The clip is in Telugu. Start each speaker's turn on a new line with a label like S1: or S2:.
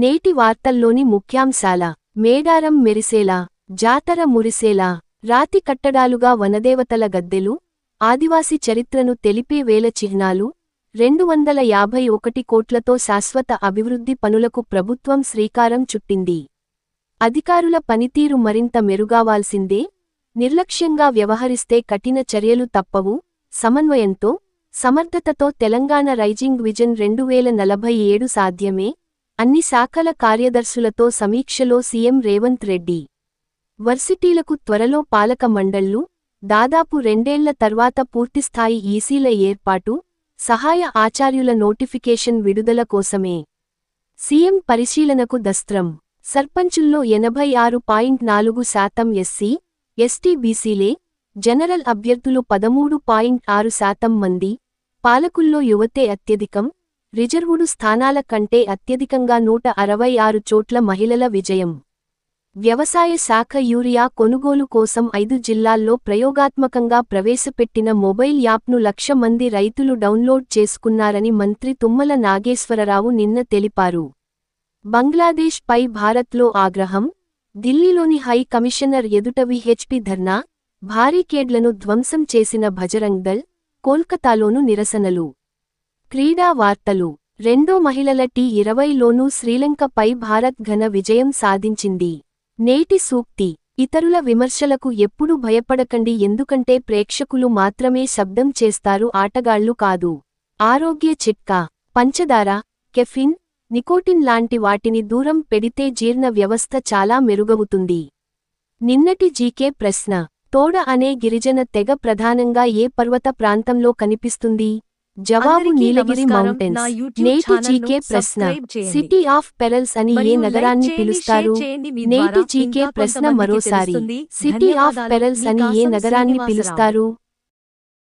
S1: నేటి వార్తల్లోని ముఖ్యాంశాల మేడారం మెరిసేలా, జాతర మురిసేలా, రాతి కట్టడాలుగా వనదేవతల గద్దెలు, ఆదివాసి చరిత్రను తెలిపే వేల చిహ్నాలు, 251 కోట్లతో శాశ్వత అభివృద్ధి పనులకు ప్రభుత్వం శ్రీకారం చుట్టింది. అధికారుల పనితీరు మరింత మెరుగావాల్సిందే, నిర్లక్ష్యంగా వ్యవహరిస్తే కఠిన చర్యలు తప్పవు. సమన్వయంతో, సమర్థతతో తెలంగాణ రైజింగ్ విజన్ 2047 సాధ్యమే. అన్ని శాఖల కార్యదర్శులతో సమీక్షలో సీఎం రేవంత్ రెడ్డి. వర్సిటీలకు త్వరలో పాలక మండళ్లు, దాదాపు 2 ఏళ్ల తర్వాత పూర్తిస్థాయి ఈసీల ఏర్పాటు, సహాయ ఆచార్యుల నోటిఫికేషన్ విడుదల కోసమే సీఎం పరిశీలనకు దస్త్రం. సర్పంచుల్లో 86.4% ఎస్సీ, ఎస్టీ బీసీలే, జనరల్ అభ్యర్థులు 13.6% మంది, పాలకుల్లో యువతే అత్యధికం, రిజర్వుడు స్థానాల కంటే అత్యధికంగా 166 చోట్ల మహిళల విజయం. వ్యవసాయ శాఖ యూరియా కొనుగోలు కోసం 5 జిల్లాల్లో ప్రయోగాత్మకంగా ప్రవేశపెట్టిన మొబైల్ యాప్ను 1,00,000 మంది రైతులు డౌన్లోడ్ చేసుకున్నారని మంత్రి తుమ్మల నాగేశ్వరరావు నిన్న తెలిపారు. బంగ్లాదేశ్ పై భారత్లో ఆగ్రహం, ఢిల్లీలోని హై కమిషనర్ ఎదుట విహెచ్పి ధర్నా, బారికేడ్లను ధ్వంసం చేసిన బజరంగ్ దళ్, కోల్కతాలోనూ నిరసనలు. క్రీడా వార్తలు. రెండో మహిళల టీ20లోనూ శ్రీలంకపై భారత్ ఘన విజయం సాధించింది. నేటి సూక్తి. ఇతరుల విమర్శలకు ఎప్పుడూ భయపడకండి, ఎందుకంటే ప్రేక్షకులు మాత్రమే శబ్దం చేస్తారు, ఆటగాళ్లు కాదు. ఆరోగ్య చిట్కా. పంచదార, కెఫిన్, నికోటిన్ లాంటి వాటిని దూరం పెడితే జీర్ణ వ్యవస్థ చాలా మెరుగవుతుంది. నిన్నటి జీకే ప్రశ్న. తోడ అనే గిరిజన తెగ ప్రధానంగా ఏ పర్వత ప్రాంతంలో కనిపిస్తుంది? జవాబు నీలగిరి మౌంటైన్స్. నేటి జీకే ప్రశ్న. సిటీ ఆఫ్ పెరల్స్ అని ఏ నగరాన్ని పిలుస్తారు? నేటి జీకే ప్రశ్న మరోసారి. సిటీ ఆఫ్ పెరల్స్ అని ఏ నగరాన్ని పిలుస్తారు?